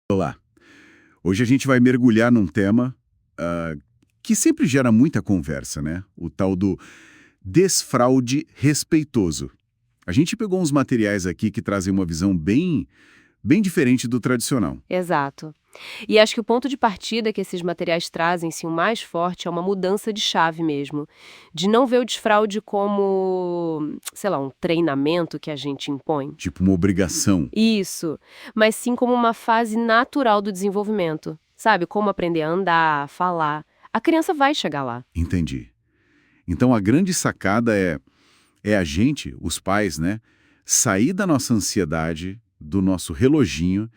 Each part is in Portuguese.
Olá. Hoje a gente vai mergulhar num tema que sempre gera muita conversa, né? O tal do desfraude respeitoso. A gente pegou uns materiais aqui que trazem uma visão bem diferente do tradicional. Exato. E acho que o ponto de partida que esses materiais trazem, sim, o mais forte, é uma mudança de chave mesmo. De não ver o desfraude como, sei lá, um treinamento que a gente impõe. Tipo uma obrigação. Isso. Mas sim como uma fase natural do desenvolvimento. Sabe? Como aprender a andar, a falar. A criança vai chegar lá. Entendi. Então a grande sacada é a gente, os pais, né? Sair da nossa ansiedade, do nosso reloginho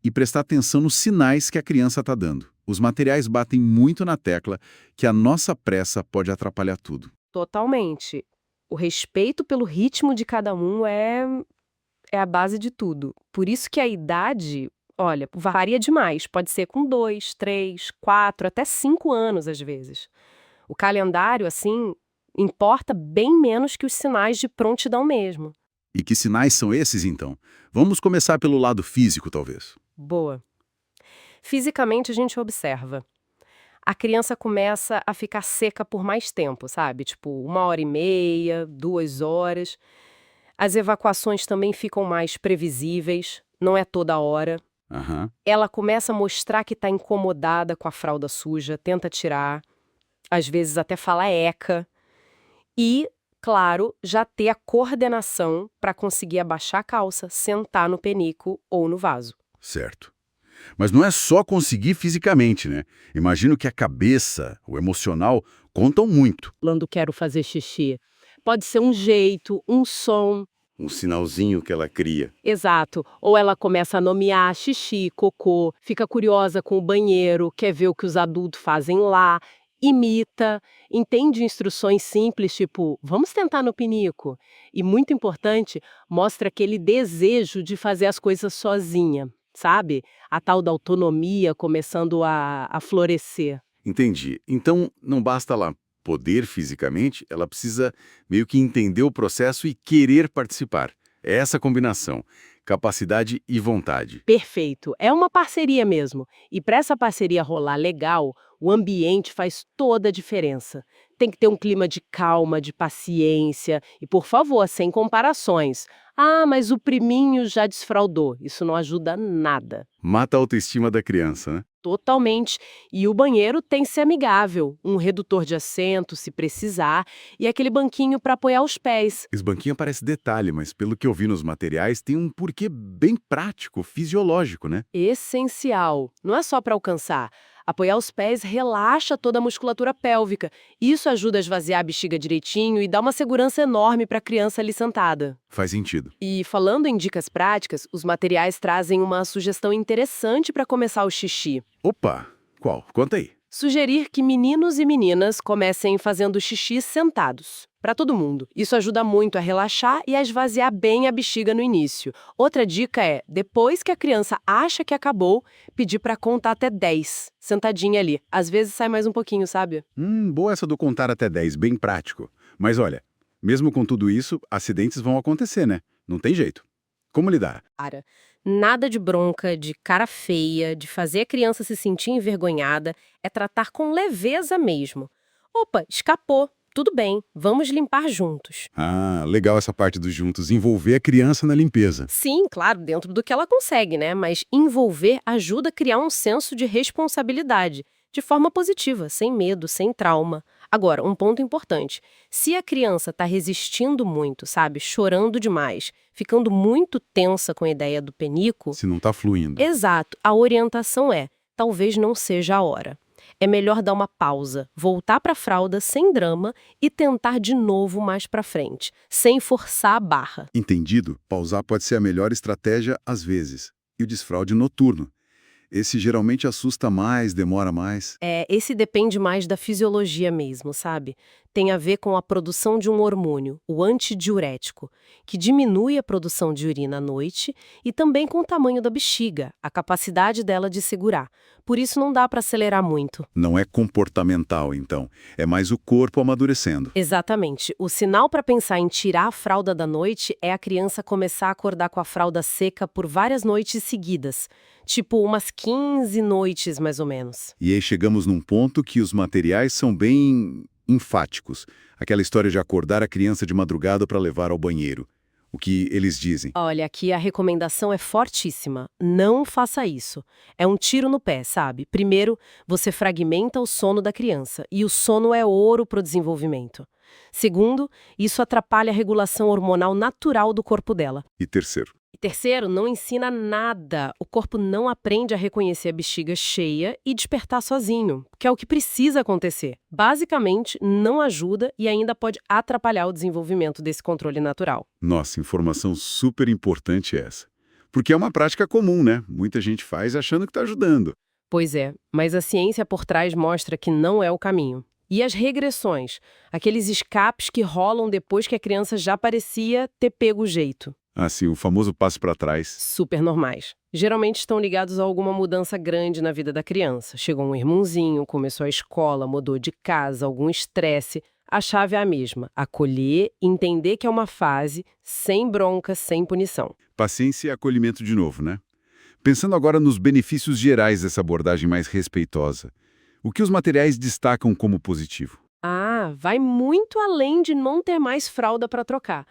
e prestar atenção nos sinais que a criança está dando. Os materiais batem muito na tecla que a nossa pressa pode atrapalhar tudo. Totalmente. O respeito pelo ritmo de cada um é a base de tudo. Por isso que a idade, olha, varia demais. Pode ser com 2, 3, 4, até 5 anos às vezes. O calendário, assim, importa bem menos que os sinais de prontidão mesmo. E que sinais são esses, então? Vamos começar pelo lado físico, talvez. Boa. Fisicamente a gente observa. A criança começa a ficar seca por mais tempo, sabe? Tipo, 1h30, 2 horas. As evacuações também ficam mais previsíveis, não é toda hora. Aham. Ela começa a mostrar que está incomodada com a fralda suja, tenta tirar, às vezes até fala eca. E, claro, já ter a coordenação para conseguir abaixar a calça, sentar no penico ou no vaso. Certo. Mas não é só conseguir fisicamente, né? Imagino que a cabeça, o emocional, contam muito. Falando quero fazer xixi. Pode ser um jeito, um som. Um sinalzinho que ela cria. Exato. Ou ela começa a nomear xixi, cocô, fica curiosa com o banheiro, quer ver o que os adultos fazem lá, imita, entende instruções simples, tipo, vamos tentar no pinico. E, muito importante, mostra aquele desejo de fazer as coisas sozinha, sabe? A tal da autonomia começando a florescer. Entendi. Então, não basta lá poder fisicamente, ela precisa meio que entender o processo e querer participar. É essa combinação, capacidade e vontade. Perfeito. É uma parceria mesmo. E para essa parceria rolar legal, o ambiente faz toda a diferença. Tem que ter um clima de calma, de paciência e, por favor, sem comparações. Ah, mas o priminho já desfraldou. Isso não ajuda nada. Mata a autoestima da criança, né? Totalmente. E o banheiro tem que ser amigável, um redutor de assento, se precisar, e aquele banquinho para apoiar os pés. Esse banquinho parece detalhe, mas pelo que eu vi nos materiais, tem um porquê bem prático, fisiológico, né? Essencial. Não é só para alcançar. Apoiar os pés relaxa toda a musculatura pélvica. Isso ajuda a esvaziar a bexiga direitinho e dá uma segurança enorme para a criança ali sentada. Faz sentido. E falando em dicas práticas, os materiais trazem uma sugestão interessante para começar o xixi. Opa! Qual? Conta aí. Sugerir que meninos e meninas comecem fazendo xixi sentados. Para todo mundo. Isso ajuda muito a relaxar e a esvaziar bem a bexiga no início. Outra dica é, depois que a criança acha que acabou, pedir para contar até 10, sentadinha ali. Às vezes sai mais um pouquinho, sabe? Boa essa do contar até 10, bem prático. Mas olha, mesmo com tudo isso, acidentes vão acontecer, né? Não tem jeito. Como lidar? Cara, nada de bronca, de cara feia, de fazer a criança se sentir envergonhada, é tratar com leveza mesmo. Opa, escapou. Tudo bem, vamos limpar juntos. Ah, legal essa parte dos juntos, envolver a criança na limpeza. Sim, claro, dentro do que ela consegue, né? Mas envolver ajuda a criar um senso de responsabilidade, de forma positiva, sem medo, sem trauma. Agora, um ponto importante. Se a criança está resistindo muito, sabe? Chorando demais, ficando muito tensa com a ideia do penico... Se não tá fluindo. Exato, a orientação é, talvez não seja a hora. É melhor dar uma pausa, voltar para a fralda sem drama e tentar de novo mais para frente, sem forçar a barra. Entendido? Pausar pode ser a melhor estratégia às vezes. E o desfraude noturno. Esse geralmente assusta mais, demora mais. Esse depende mais da fisiologia mesmo, sabe? Tem a ver com a produção de um hormônio, o antidiurético, que diminui a produção de urina à noite e também com o tamanho da bexiga, a capacidade dela de segurar. Por isso não dá para acelerar muito. Não é comportamental, então. É mais o corpo amadurecendo. Exatamente. O sinal para pensar em tirar a fralda da noite é a criança começar a acordar com a fralda seca por várias noites seguidas. Tipo umas 15 noites, mais ou menos. E aí chegamos num ponto que os materiais são bem enfáticos. Aquela história de acordar a criança de madrugada para levar ao banheiro. O que eles dizem? Olha, aqui a recomendação é fortíssima. Não faça isso. É um tiro no pé, sabe? Primeiro, você fragmenta o sono da criança, e o sono é ouro para o desenvolvimento. Segundo, isso atrapalha a regulação hormonal natural do corpo dela. E terceiro? E terceiro, não ensina nada. O corpo não aprende a reconhecer a bexiga cheia e despertar sozinho, que é o que precisa acontecer. Basicamente, não ajuda e ainda pode atrapalhar o desenvolvimento desse controle natural. Nossa, informação super importante essa. Porque é uma prática comum, né? Muita gente faz achando que está ajudando. Pois é, mas a ciência por trás mostra que não é o caminho. E as regressões, aqueles escapes que rolam depois que a criança já parecia ter pego o jeito. Assim, o famoso passo para trás. Super normais. Geralmente estão ligados a alguma mudança grande na vida da criança. Chegou um irmãozinho, começou a escola, mudou de casa, algum estresse. A chave é a mesma: acolher, entender que é uma fase, sem bronca, sem punição. Paciência e acolhimento de novo, né? Pensando agora nos benefícios gerais dessa abordagem mais respeitosa, o que os materiais destacam como positivo? Ah, vai muito além de não ter mais fralda para trocar.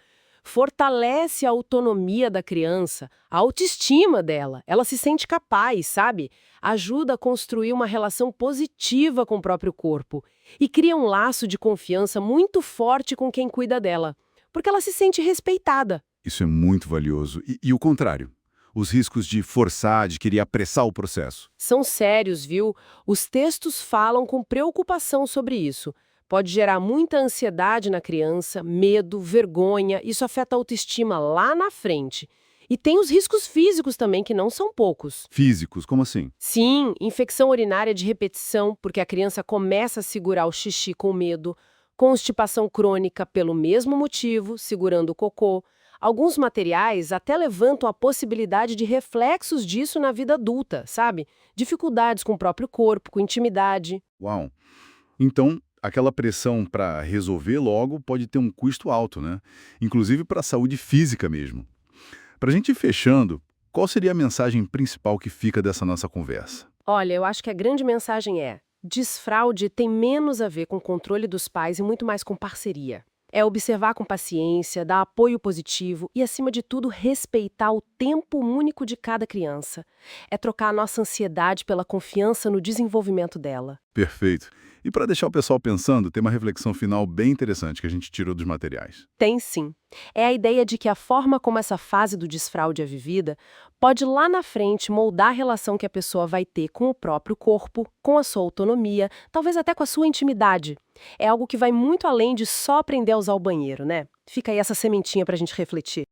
Fortalece a autonomia da criança, a autoestima dela. Ela se sente capaz, sabe? Ajuda a construir uma relação positiva com o próprio corpo e cria um laço de confiança muito forte com quem cuida dela, porque ela se sente respeitada. Isso é muito valioso. E o contrário? Os riscos de forçar, de querer apressar o processo. São sérios, viu? Os textos falam com preocupação sobre isso. Pode gerar muita ansiedade na criança, medo, vergonha, isso afeta a autoestima lá na frente. E tem os riscos físicos também, que não são poucos. Físicos, como assim? Sim, infecção urinária de repetição, porque a criança começa a segurar o xixi com medo, constipação crônica pelo mesmo motivo, segurando o cocô. Alguns materiais até levantam a possibilidade de reflexos disso na vida adulta, sabe? Dificuldades com o próprio corpo, com intimidade. Uau! Então, aquela pressão para resolver logo pode ter um custo alto, né? Inclusive para a saúde física mesmo. Para a gente ir fechando, qual seria a mensagem principal que fica dessa nossa conversa? Olha, eu acho que a grande mensagem é: desfraude tem menos a ver com o controle dos pais e muito mais com parceria. É observar com paciência, dar apoio positivo e, acima de tudo, respeitar o tempo único de cada criança. É trocar a nossa ansiedade pela confiança no desenvolvimento dela. Perfeito. E para deixar o pessoal pensando, tem uma reflexão final bem interessante que a gente tirou dos materiais. Tem sim. É a ideia de que a forma como essa fase do desfraude é vivida pode lá na frente moldar a relação que a pessoa vai ter com o próprio corpo, com a sua autonomia, talvez até com a sua intimidade. É algo que vai muito além de só aprender a usar o banheiro, né? Fica aí essa sementinha pra gente refletir.